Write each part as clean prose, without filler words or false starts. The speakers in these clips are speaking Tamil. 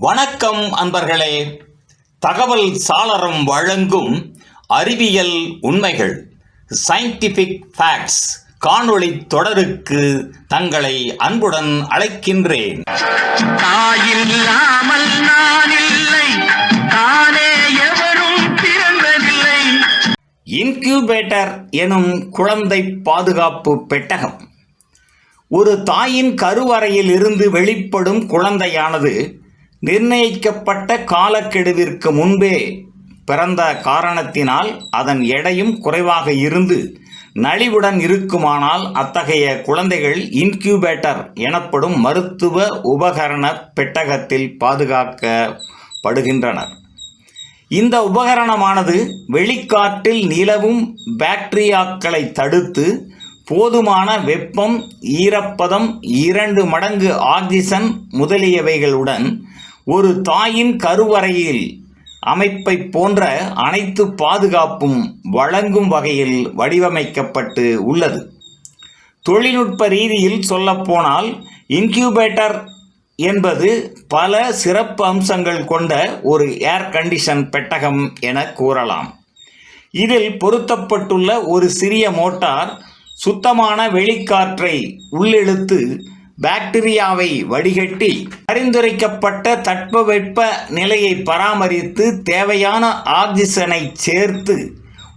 வணக்கம் அன்பர்களே. தகவல் சாளரம் வழங்கும் அறிவியல் உண்மைகள் சயின்டிபிக் ஃபேக்ட்ஸ் காணொளி தொடருக்கு தங்களை அன்புடன் அழைக்கின்றேன். தாயில்லாமல் நான் இல்லை, தானே எவரும் பிறந்ததில்லை. இன்குபேட்டர் எனும் குழந்தை பாதுகாப்பு பெட்டகம். ஒரு தாயின் கருவறையில் இருந்து வெளிப்படும் குழந்தையானது நிர்ணயிக்கப்பட்ட காலக்கெடுவிற்கு முன்பே பிறந்த காரணத்தினால் அதன் எடையும் குறைவாக இருந்து நலிவுடன் இருக்குமானால் அத்தகைய குழந்தைகள் இன்குபேட்டர் எனப்படும் மருத்துவ உபகரண பெட்டகத்தில் பாதுகாக்கப்படுகின்றனர். இந்த உபகரணமானது வெளிக்காற்றில் நிலவும் பாக்டீரியாக்களை தடுத்து போதுமான வெப்பம், ஈரப்பதம், 2 மடங்கு ஆக்சிஜன் முதலியவைகளுடன் ஒரு தாயின் கருவறையில் அமைப்பை போன்ற அனைத்து பாதுகாப்பும் வழங்கும் வகையில் வடிவமைக்கப்பட்டு உள்ளது. தொழில்நுட்ப ரீதியில் சொல்லப்போனால் இன்குபேட்டர் என்பது பல சிறப்பு அம்சங்கள் கொண்ட ஒரு ஏர் கண்டிஷன் பெட்டகம் என கூறலாம். இதில் பொருத்தப்பட்டுள்ள ஒரு சிறிய மோட்டார் சுத்தமான வெளிக்காற்றை உள்ளிழுத்து பாக்டீரியாவை வடிகட்டி பரிந்துரைக்கப்பட்ட தட்பவெப்ப நிலையை பராமரித்து தேவையான ஆக்சிஜனை சேர்த்து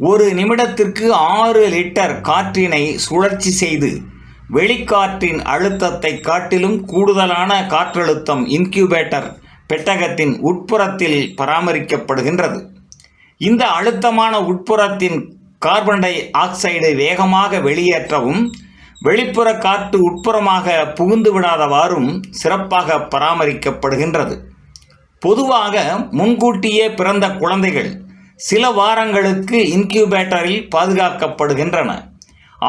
1 நிமிடத்திற்கு 6 லிட்டர் காற்றினை சுழற்சி செய்து வெளிக்காற்றின் அழுத்தத்தை காட்டிலும் கூடுதலான காற்றழுத்தம் இன்குபேட்டர் பெட்டகத்தின் உட்புறத்தில் பராமரிக்கப்படுகின்றது. இந்த அழுத்தமான உட்புறத்தின் கார்பன் டை ஆக்சைடை வேகமாக வெளியேற்றவும் வெளிப்புற காற்று உட்புறமாக புகுந்து விடாதவாறும் சிறப்பாக பராமரிக்கப்படுகின்றது. பொதுவாக முன்கூட்டியே பிறந்த குழந்தைகள் சில வாரங்களுக்கு இன்குபேட்டரில் பாதுகாக்கப்படுகின்றன.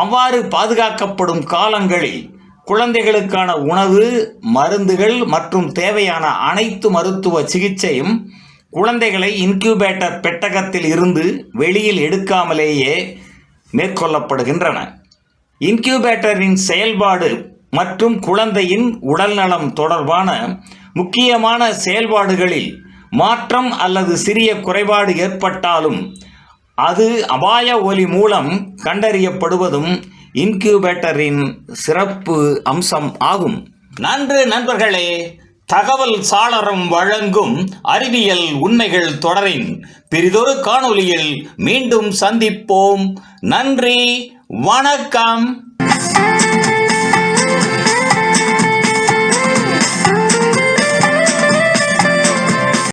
அவ்வாறு பாதுகாக்கப்படும் காலங்களில் குழந்தைகளுக்கான உணவு, மருந்துகள் மற்றும் தேவையான அனைத்து மருத்துவ சிகிச்சையும் குழந்தைகளை இன்குபேட்டர் பெட்டகத்தில் இருந்து வெளியில் எடுக்காமலேயே மேற்கொள்ளப்படுகின்றன. இன்குபேட்டரின் செயல்பாடு மற்றும் குழந்தையின் உடல்நலம் தொடர்பான முக்கியமான செயல்பாடுகளில் மாற்றம் அல்லது சிறிய குறைபாடு ஏற்பட்டாலும் அது அபாய ஒலி மூலம் கண்டறியப்படுவதும் இன்குபேட்டரின் சிறப்பு அம்சம் ஆகும். நன்று நண்பர்களே. தகவல் சாளரம் வழங்கும் அறிவியல் உண்மைகள் தொடரின் பிறிதொரு காணொளியில் மீண்டும் சந்திப்போம். நன்றி, வணக்கம்.